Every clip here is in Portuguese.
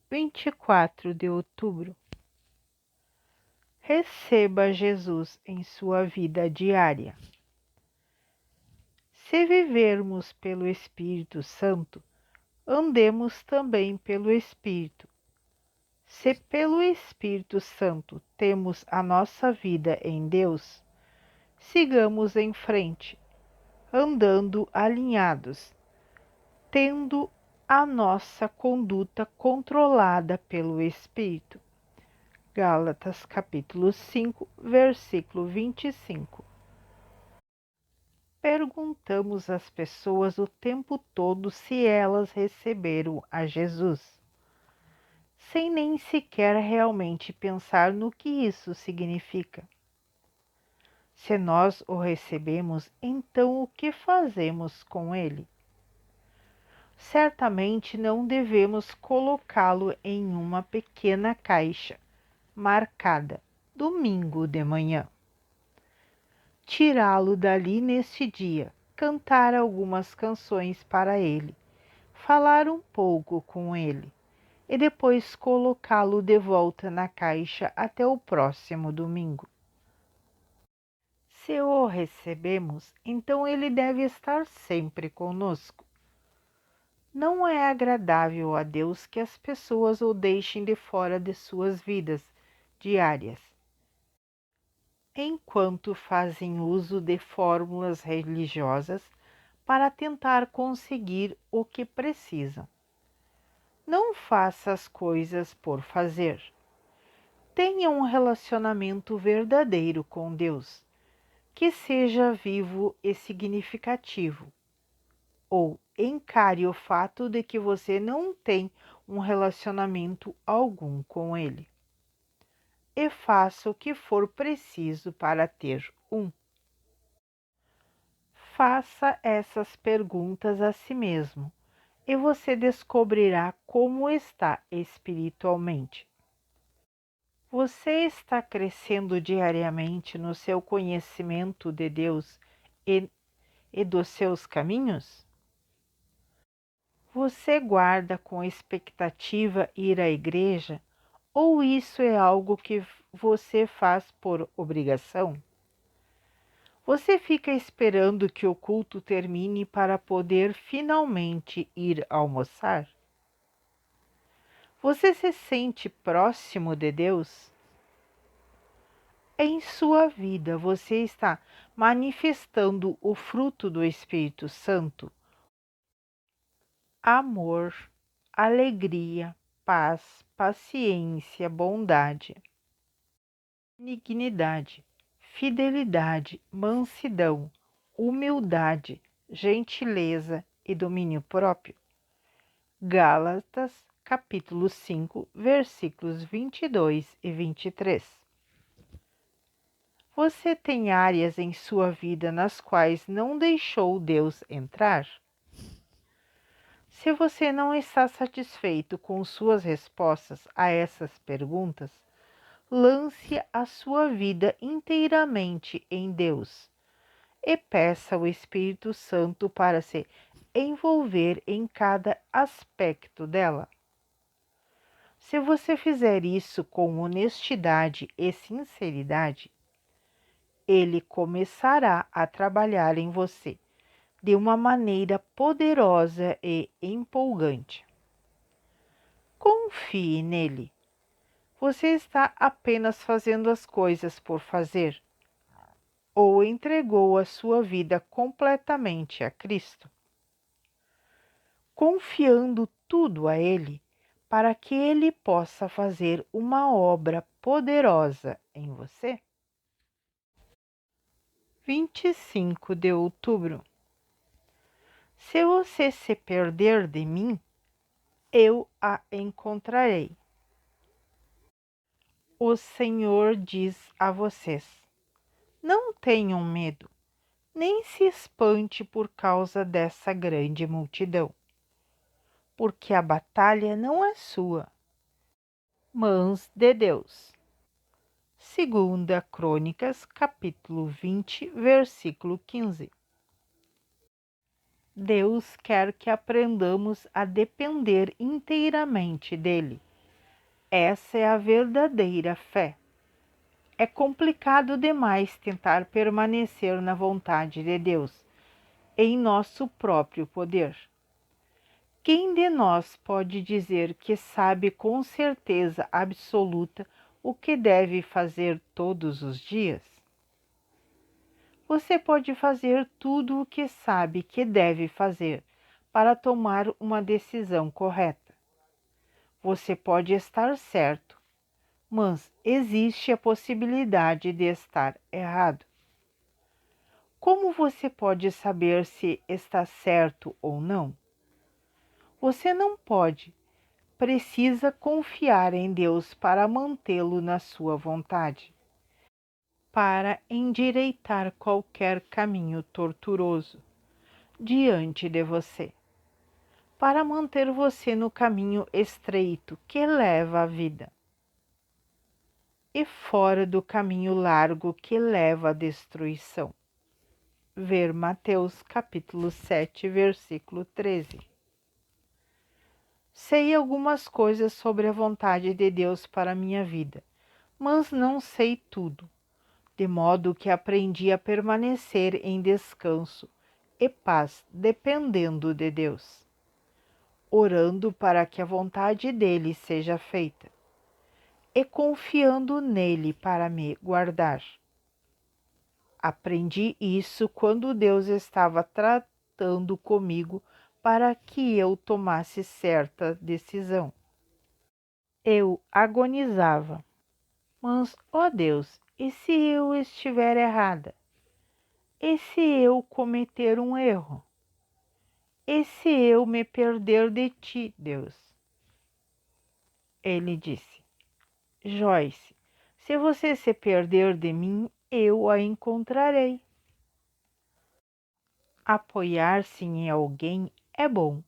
24 de outubro. Receba Jesus em sua vida diária. Se vivermos pelo Espírito Santo, andemos também pelo Espírito. Se pelo Espírito Santo temos a nossa vida em Deus, sigamos em frente, andando alinhados, tendo a nossa conduta controlada pelo Espírito. Gálatas capítulo 5, versículo 25. Perguntamos às pessoas o tempo todo se elas receberam a Jesus, sem nem sequer realmente pensar no que isso significa. Se nós o recebemos, então o que fazemos com ele? Certamente não devemos colocá-lo em uma pequena caixa marcada domingo de manhã. Tirá-lo dali neste dia, cantar algumas canções para ele, falar um pouco com ele e depois colocá-lo de volta na caixa até o próximo domingo. Se o recebemos, então ele deve estar sempre conosco. Não é agradável a Deus que as pessoas o deixem de fora de suas vidas diárias, enquanto fazem uso de fórmulas religiosas para tentar conseguir o que precisam. Não faça as coisas por fazer. Tenha um relacionamento verdadeiro com Deus, que seja vivo e significativo. Ou encare o fato de que você não tem um relacionamento algum com ele. E faça o que for preciso para ter um. Faça essas perguntas a si mesmo e você descobrirá como está espiritualmente. Você está crescendo diariamente no seu conhecimento de Deus e dos seus caminhos? Você guarda com expectativa ir à igreja ou isso é algo que você faz por obrigação? Você fica esperando que o culto termine para poder finalmente ir almoçar? Você se sente próximo de Deus? Em sua vida, você está manifestando o fruto do Espírito Santo? Amor, alegria, paz, paciência, bondade, benignidade, fidelidade, mansidão, humildade, gentileza e domínio próprio. Gálatas, capítulo 5, versículos 22 e 23. Você tem áreas em sua vida nas quais não deixou Deus entrar? Se você não está satisfeito com suas respostas a essas perguntas, lance a sua vida inteiramente em Deus e peça ao Espírito Santo para se envolver em cada aspecto dela. Se você fizer isso com honestidade e sinceridade, ele começará a trabalhar em você de uma maneira poderosa e empolgante. Confie nele. Você está apenas fazendo as coisas por fazer? Ou entregou a sua vida completamente a Cristo? Confiando tudo a Ele, para que Ele possa fazer uma obra poderosa em você? 25 de outubro. Se você se perder de mim, eu a encontrarei. O Senhor diz a vocês: não tenham medo, nem se espante por causa dessa grande multidão, porque a batalha não é sua, mas de Deus. Segunda Crônicas, capítulo 20, versículo 15. Deus quer que aprendamos a depender inteiramente dele Essa é a verdadeira fé. É complicado demais tentar permanecer na vontade de Deus, em nosso próprio poder. Quem de nós pode dizer que sabe com certeza absoluta o que deve fazer todos os dias? Você pode fazer tudo o que sabe que deve fazer para tomar uma decisão correta. Você pode estar certo, mas existe a possibilidade de estar errado. Como você pode saber se está certo ou não? Você não pode. Precisa confiar em Deus para mantê-lo na sua vontade, para endireitar qualquer caminho tortuoso diante de você, para manter você no caminho estreito que leva à vida e fora do caminho largo que leva à destruição. Ver Mateus capítulo 7, versículo 13. Sei algumas coisas sobre a vontade de Deus para a minha vida, mas não sei tudo, de modo que aprendi a permanecer em descanso e paz dependendo de Deus, orando para que a vontade dele seja feita e confiando nele para me guardar. Aprendi isso quando Deus estava tratando comigo para que eu tomasse certa decisão. Eu agonizava. Mas, ó Deus, e se eu estiver errada? E se eu cometer um erro? E se eu me perder de ti, Deus? Ele disse: Joyce, se você se perder de mim, eu a encontrarei. Apoiar-se em alguém é bom,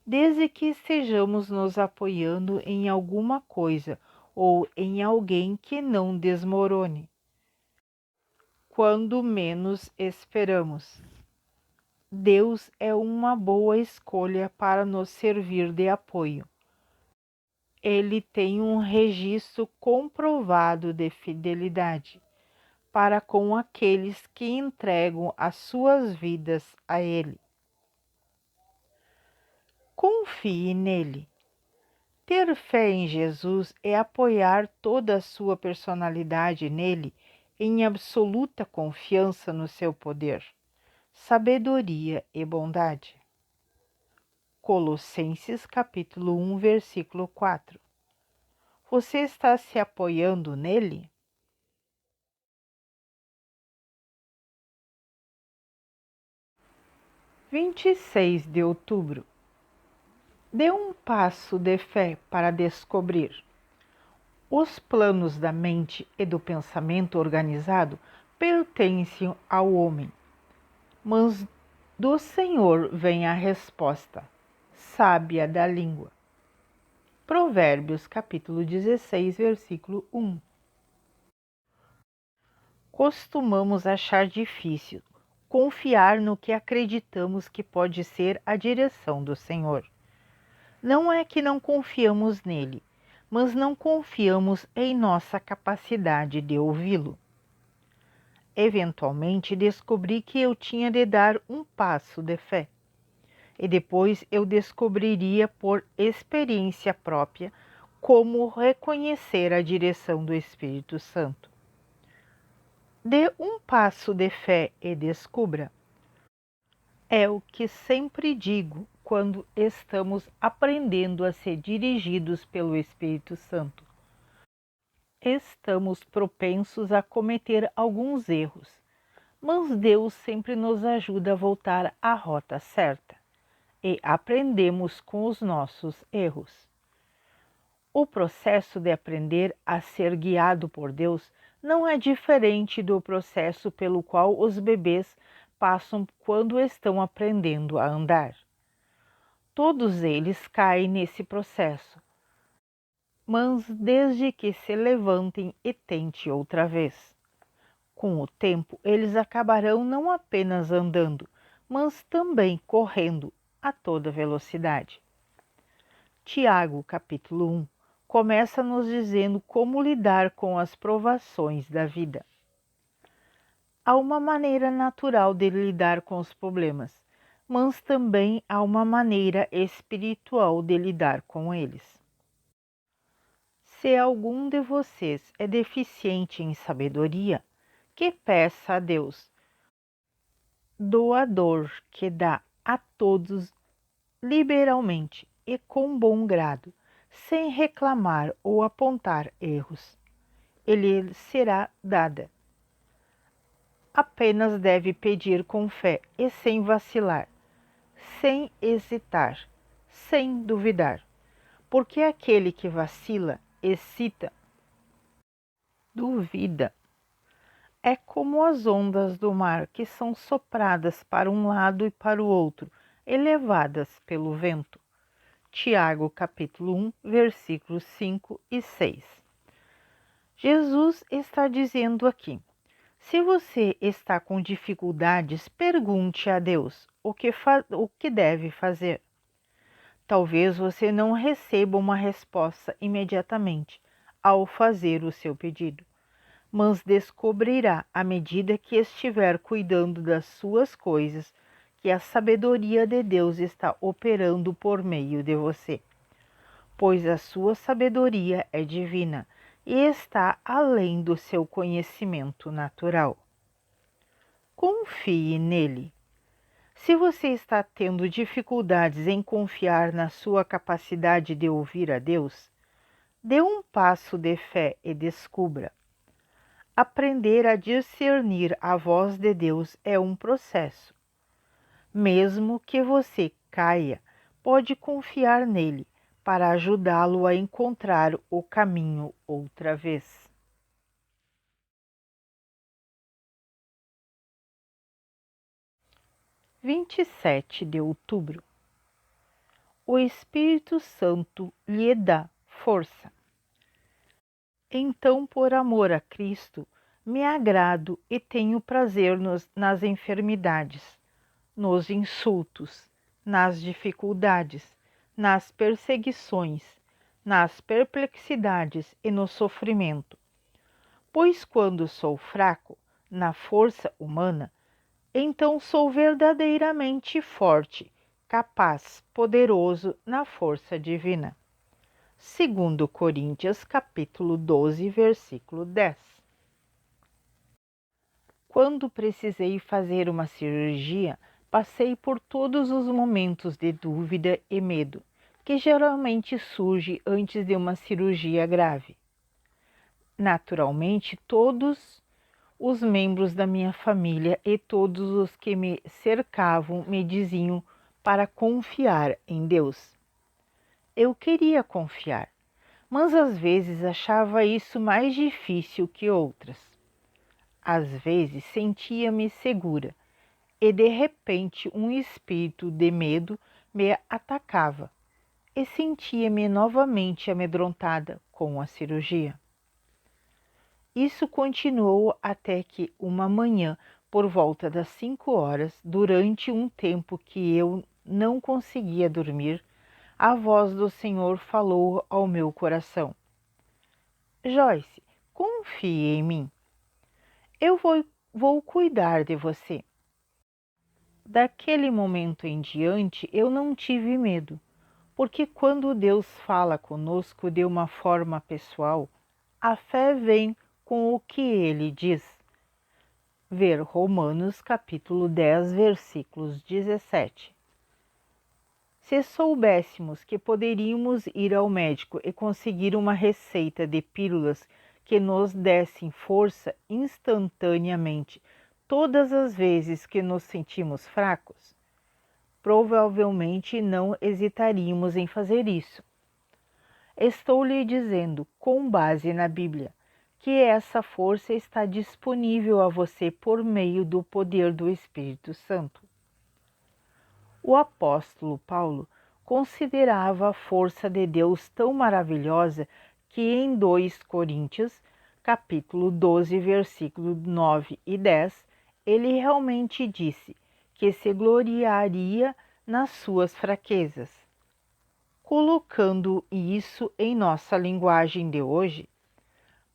desde que estejamos nos apoiando em alguma coisa ou em alguém que não desmorone quando menos esperamos. Deus é uma boa escolha para nos servir de apoio. Ele tem um registro comprovado de fidelidade para com aqueles que entregam as suas vidas a Ele. Confie nele. Ter fé em Jesus é apoiar toda a sua personalidade nele em absoluta confiança no seu poder, sabedoria e bondade. Colossenses capítulo 1, versículo 4. Você está se apoiando nele? (26 de outubro). Dê um passo de fé para descobrir. Os planos da mente e do pensamento organizado pertencem ao homem, mas do Senhor vem a resposta, sábia da língua. Provérbios capítulo 16, versículo 1. Costumamos achar difícil confiar no que acreditamos que pode ser a direção do Senhor. Não é que não confiamos nele, mas não confiamos em nossa capacidade de ouvi-lo. Eventualmente descobri que eu tinha de dar um passo de fé, e depois eu descobriria por experiência própria como reconhecer a direção do Espírito Santo. Dê um passo de fé e descubra. É o que sempre digo quando estamos aprendendo a ser dirigidos pelo Espírito Santo. Estamos propensos a cometer alguns erros, mas Deus sempre nos ajuda a voltar à rota certa e aprendemos com os nossos erros. O processo de aprender a ser guiado por Deus não é diferente do processo pelo qual os bebês passam quando estão aprendendo a andar. Todos eles caem nesse processo, mas desde que se levantem e tentem outra vez. Com o tempo, eles acabarão não apenas andando, mas também correndo a toda velocidade. Tiago, capítulo 1. começa nos dizendo como lidar com as provações da vida. Há uma maneira natural de lidar com os problemas, mas também há uma maneira espiritual de lidar com eles. Se algum de vocês é deficiente em sabedoria, que peça a Deus, doador que dá a todos liberalmente e com bom grado, sem reclamar ou apontar erros. Ele será dada. Apenas deve pedir com fé e sem vacilar, sem hesitar, sem duvidar, porque aquele que vacila, hesita, duvida, é como as ondas do mar que são sopradas para um lado e para o outro, elevadas pelo vento. Tiago capítulo 1, versículos 5 e 6. Jesus está dizendo aqui: se você está com dificuldades, pergunte a Deus o que deve fazer. Talvez você não receba uma resposta imediatamente ao fazer o seu pedido, mas descobrirá à medida que estiver cuidando das suas coisas que a sabedoria de Deus está operando por meio de você, pois a sua sabedoria é divina e está além do seu conhecimento natural. Confie nele. Se você está tendo dificuldades em confiar na sua capacidade de ouvir a Deus, dê um passo de fé e descubra. Aprender a discernir a voz de Deus é um processo. Mesmo que você caia, pode confiar nele para ajudá-lo a encontrar o caminho outra vez. – 27 de outubro. O Espírito Santo lhe dá força. Então, por amor a Cristo, me agrado e tenho prazer nas enfermidades, nos insultos, nas dificuldades, nas perseguições, nas perplexidades e no sofrimento. Pois quando sou fraco, na força humana, então sou verdadeiramente forte, capaz, poderoso na força divina. 2 Coríntios capítulo 12, versículo 10. Quando precisei fazer uma cirurgia, passei por todos os momentos de dúvida e medo, que geralmente surge antes de uma cirurgia grave. Naturalmente, todos os membros da minha família e todos os que me cercavam me diziam para confiar em Deus. Eu queria confiar, mas às vezes achava isso mais difícil que outras. Às vezes sentia-me segura e de repente um espírito de medo me atacava e sentia-me novamente amedrontada com a cirurgia. Isso continuou até que uma manhã, por volta das 5 horas, durante um tempo que eu não conseguia dormir, a voz do Senhor falou ao meu coração: Joyce, confie em mim. Eu vou cuidar de você. Daquele momento em diante, eu não tive medo, porque quando Deus fala conosco de uma forma pessoal, a fé vem com o que ele diz. Ver Romanos capítulo 10, versículos 17. Se soubéssemos que poderíamos ir ao médico e conseguir uma receita de pílulas que nos dessem força instantaneamente todas as vezes que nos sentimos fracos, provavelmente não hesitaríamos em fazer isso. Estou lhe dizendo, com base na Bíblia, que essa força está disponível a você por meio do poder do Espírito Santo. O apóstolo Paulo considerava a força de Deus tão maravilhosa que em 2 Coríntios, capítulo 12, versículos 9 e 10, ele realmente disse que se gloriaria nas suas fraquezas. Colocando isso em nossa linguagem de hoje,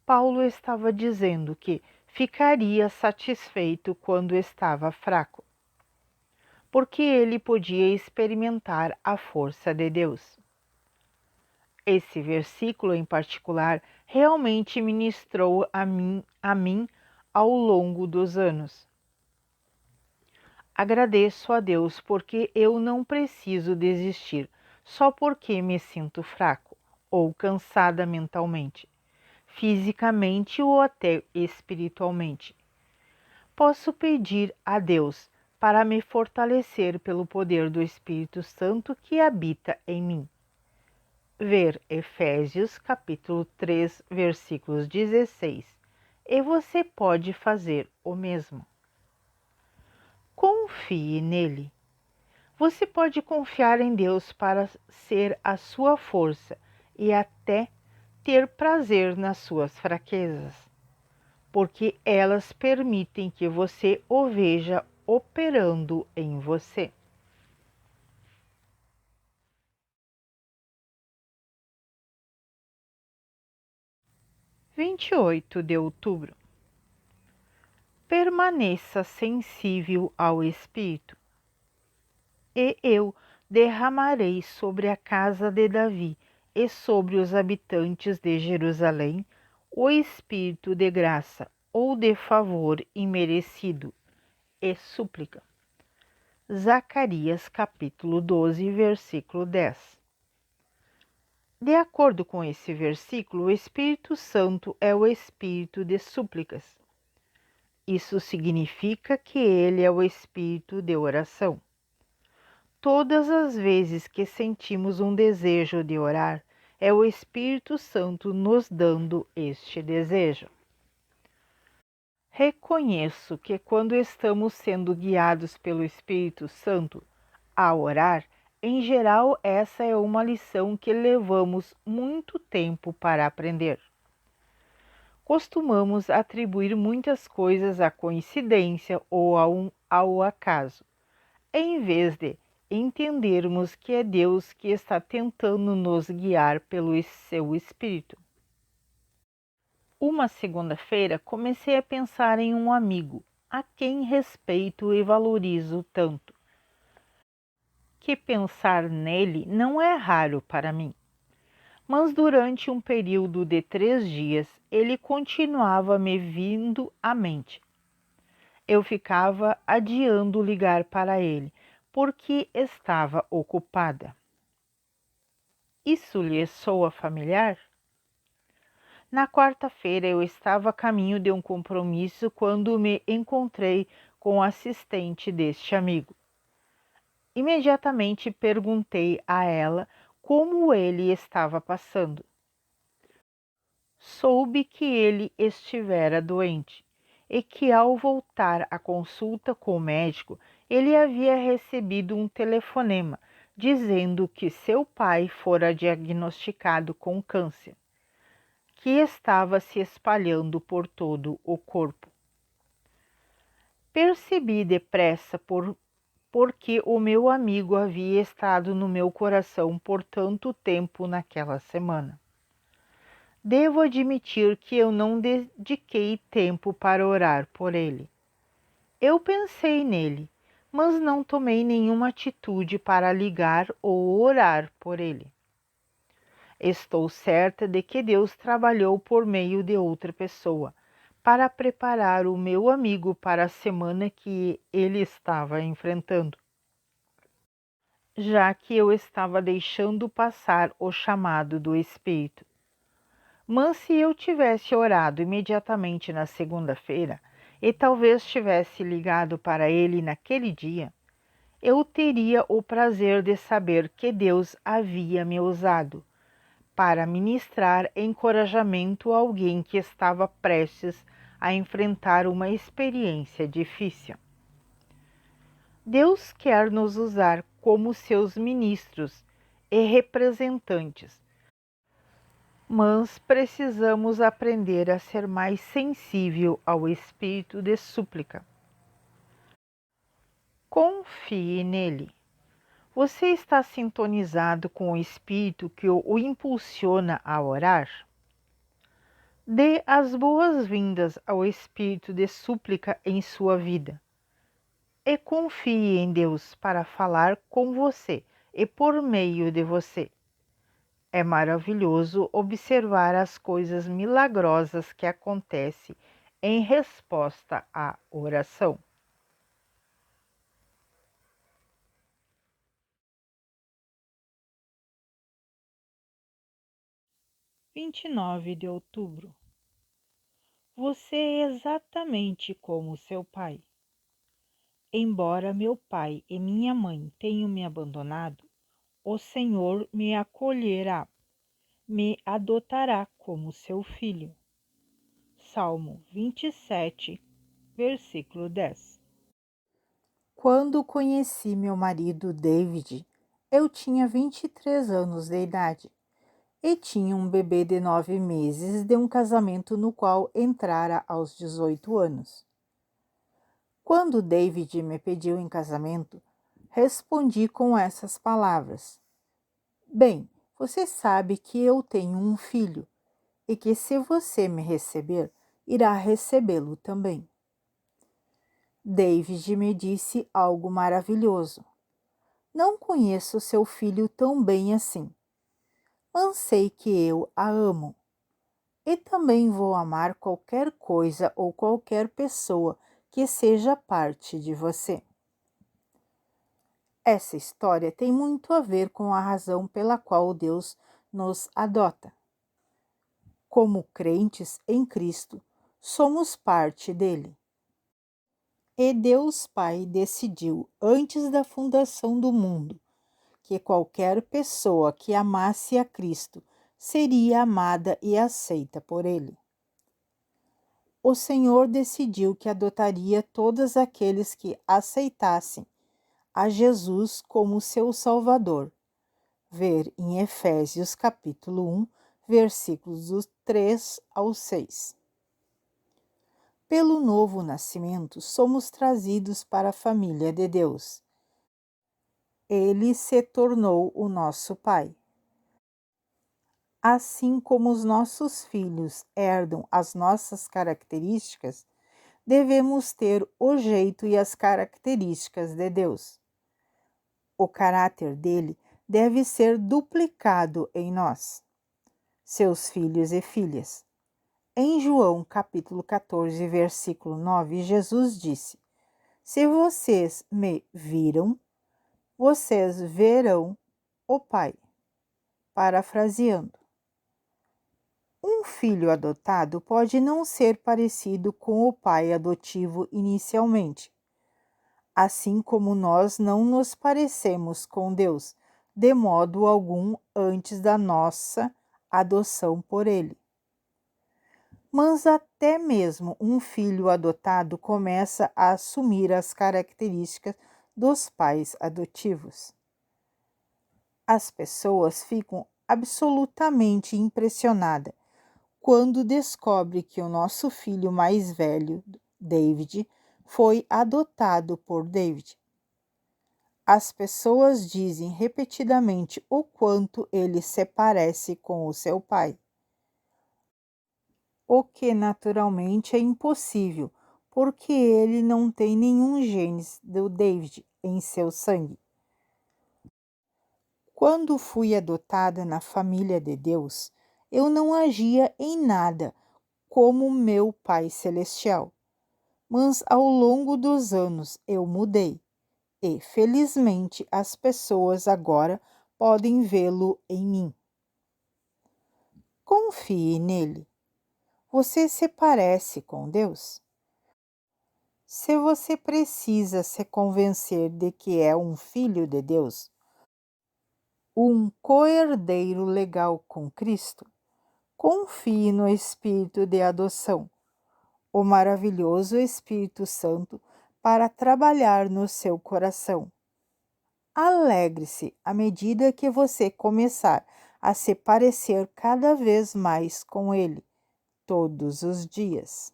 Paulo estava dizendo que ficaria satisfeito quando estava fraco, porque ele podia experimentar a força de Deus. Esse versículo em particular realmente ministrou a mim ao longo dos anos. Agradeço a Deus porque eu não preciso desistir só porque me sinto fraco ou cansada mentalmente, fisicamente ou até espiritualmente. Posso pedir a Deus para me fortalecer pelo poder do Espírito Santo que habita em mim. Ver Efésios capítulo 3, versículos 16, e você pode fazer o mesmo. Confie nele. Você pode confiar em Deus para ser a sua força e até ter prazer nas suas fraquezas, porque elas permitem que você o veja operando em você. 28 de outubro. Permaneça sensível ao Espírito. E eu derramarei sobre a casa de Davi e sobre os habitantes de Jerusalém o espírito de graça ou de favor imerecido e súplica. Zacarias capítulo 12, versículo 10. De acordo com esse versículo, o Espírito Santo é o espírito de súplicas. Isso significa que ele é o espírito de oração. Todas as vezes que sentimos um desejo de orar, é o Espírito Santo nos dando este desejo. Reconheço que quando estamos sendo guiados pelo Espírito Santo a orar, em geral essa é uma lição que levamos muito tempo para aprender. Costumamos atribuir muitas coisas à coincidência ou ao acaso, em vez de entendermos que é Deus que está tentando nos guiar pelo seu Espírito. Uma segunda-feira comecei a pensar em um amigo, a quem respeito e valorizo tanto, que pensar nele não é raro para mim. Mas durante um período de 3 dias, ele continuava me vindo à mente. Eu ficava adiando ligar para ele, porque estava ocupada. Isso lhe soa familiar? Na quarta-feira eu estava a caminho de um compromisso quando me encontrei com o assistente deste amigo. Imediatamente perguntei a ela como ele estava passando. Soube que ele estivera doente e que ao voltar à consulta com o médico, ele havia recebido um telefonema dizendo que seu pai fora diagnosticado com câncer, que estava se espalhando por todo o corpo. Percebi depressa porque o meu amigo havia estado no meu coração por tanto tempo naquela semana. Devo admitir que eu não dediquei tempo para orar por ele. Eu pensei nele, mas não tomei nenhuma atitude para ligar ou orar por ele. Estou certa de que Deus trabalhou por meio de outra pessoa para preparar o meu amigo para a semana que ele estava enfrentando, já que eu estava deixando passar o chamado do Espírito. Mas se eu tivesse orado imediatamente na segunda-feira e talvez tivesse ligado para ele naquele dia, eu teria o prazer de saber que Deus havia me usado para ministrar encorajamento a alguém que estava prestes a enfrentar uma experiência difícil. Deus quer nos usar como seus ministros e representantes, mas precisamos aprender a ser mais sensível ao espírito de súplica. Confie nele. Você está sintonizado com o espírito que o impulsiona a orar? Dê as boas-vindas ao espírito de súplica em sua vida e confie em Deus para falar com você e por meio de você. É maravilhoso observar as coisas milagrosas que acontecem em resposta à oração. 29 de outubro. Você é exatamente como seu pai. Embora meu pai e minha mãe tenham me abandonado, o Senhor me acolherá, me adotará como seu filho. Salmo 27, versículo 10. Quando conheci meu marido David, eu tinha 23 anos de idade e tinha um bebê de 9 meses de um casamento no qual entrara aos 18 anos. Quando David me pediu em casamento, respondi com essas palavras: Bem, você sabe que eu tenho um filho e que se você me receber, irá recebê-lo também. David me disse algo maravilhoso. Não conheço seu filho tão bem assim, mas sei que eu a amo. E também vou amar qualquer coisa ou qualquer pessoa que seja parte de você. Essa história tem muito a ver com a razão pela qual Deus nos adota. Como crentes em Cristo, somos parte dele. E Deus Pai decidiu, antes da fundação do mundo, que qualquer pessoa que amasse a Cristo seria amada e aceita por ele. O Senhor decidiu que adotaria todos aqueles que aceitassem a Jesus como seu Salvador. Ver em Efésios capítulo 1, versículos do 3 ao 6. Pelo novo nascimento, somos trazidos para a família de Deus. Ele se tornou o nosso Pai. Assim como os nossos filhos herdam as nossas características, devemos ter o jeito e as características de Deus. O caráter dele deve ser duplicado em nós, seus filhos e filhas. Em João capítulo 14, versículo 9, Jesus disse: Se vocês me viram, vocês verão o Pai. Parafraseando. Um filho adotado pode não ser parecido com o pai adotivo inicialmente, assim como nós não nos parecemos com Deus de modo algum antes da nossa adoção por Ele. Mas até mesmo um filho adotado começa a assumir as características dos pais adotivos. As pessoas ficam absolutamente impressionadas quando descobre que o nosso filho mais velho, David, foi adotado por David. As pessoas dizem repetidamente o quanto ele se parece com o seu pai, o que naturalmente é impossível, porque ele não tem nenhum genes do David em seu sangue. Quando fui adotada na família de Deus, eu não agia em nada como meu Pai Celestial. Mas ao longo dos anos eu mudei e, felizmente, as pessoas agora podem vê-lo em mim. Confie nele. Você se parece com Deus? Se você precisa se convencer de que é um filho de Deus, um co-herdeiro legal com Cristo, confie no Espírito de adoção, o maravilhoso Espírito Santo, para trabalhar no seu coração. Alegre-se à medida que você começar a se parecer cada vez mais com Ele, todos os dias.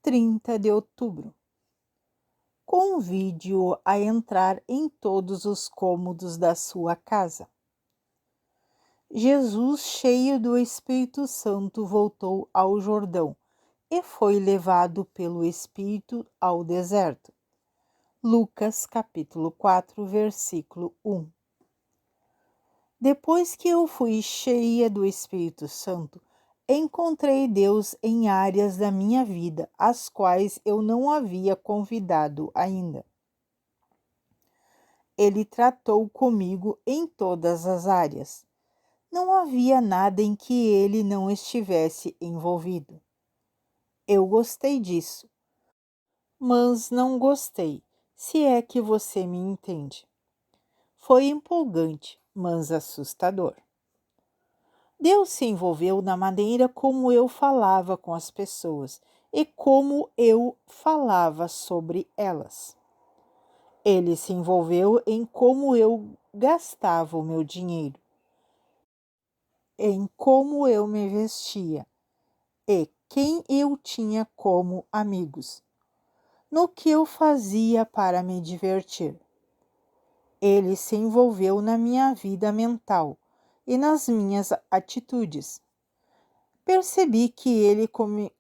30 de outubro. Convide-o a entrar em todos os cômodos da sua casa. Jesus, cheio do Espírito Santo, voltou ao Jordão e foi levado pelo Espírito ao deserto. Lucas capítulo 4, versículo 1. Depois que eu fui cheia do Espírito Santo, encontrei Deus em áreas da minha vida, as quais eu não havia convidado ainda. Ele tratou comigo em todas as áreas. Não havia nada em que ele não estivesse envolvido. Eu gostei disso, mas não gostei, se é que você me entende. Foi empolgante, mas assustador. Deus se envolveu na maneira como eu falava com as pessoas e como eu falava sobre elas. Ele se envolveu em como eu gastava o meu dinheiro, em como eu me vestia e quem eu tinha como amigos, no que eu fazia para me divertir. Ele se envolveu na minha vida mental e nas minhas atitudes. Percebi que ele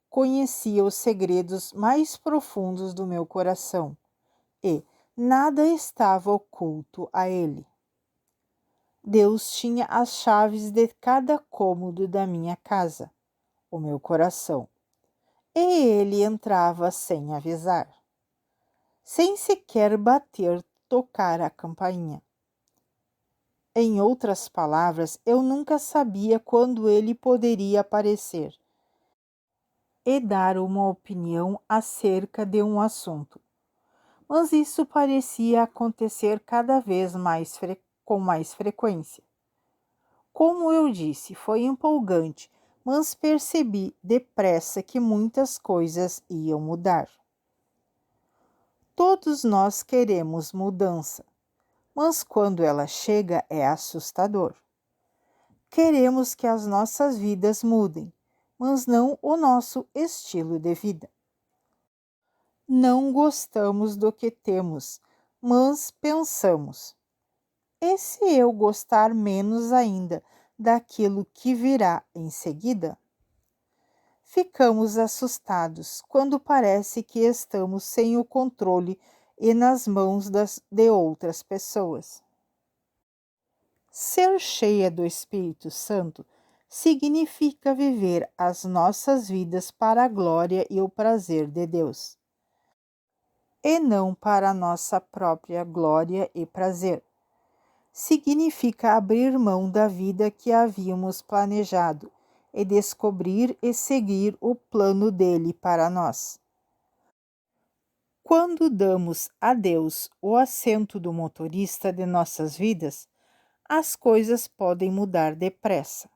conhecia os segredos mais profundos do meu coração e nada estava oculto a ele. Deus tinha as chaves de cada cômodo da minha casa, o meu coração, e ele entrava sem avisar, sem sequer tocar a campainha. Em outras palavras, eu nunca sabia quando ele poderia aparecer e dar uma opinião acerca de um assunto. Mas isso parecia acontecer cada vez com mais frequência. Como eu disse, foi empolgante, mas percebi depressa que muitas coisas iam mudar. Todos nós queremos mudança, mas quando ela chega é assustador. Queremos que as nossas vidas mudem, mas não o nosso estilo de vida. Não gostamos do que temos, mas pensamos: e se eu gostar menos ainda daquilo que virá em seguida? Ficamos assustados quando parece que estamos sem o controle e nas mãos de outras pessoas. Ser cheia do Espírito Santo significa viver as nossas vidas para a glória e o prazer de Deus, e não para a nossa própria glória e prazer. Significa abrir mão da vida que havíamos planejado e descobrir e seguir o plano dele para nós. Quando damos a Deus o assento do motorista de nossas vidas, as coisas podem mudar depressa.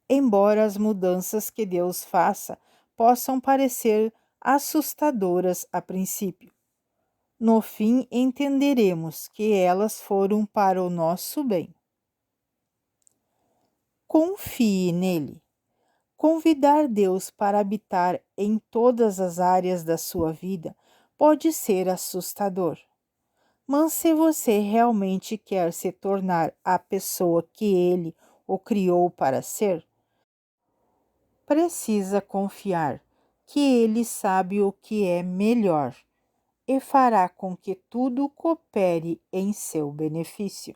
Embora as mudanças que Deus faça possam parecer assustadoras a princípio, no fim entenderemos que elas foram para o nosso bem. Confie nele. Convidar Deus para habitar em todas as áreas da sua vida pode ser assustador. Mas se você realmente quer se tornar a pessoa que ele o criou para ser, precisa confiar que ele sabe o que é melhor e fará com que tudo coopere em seu benefício.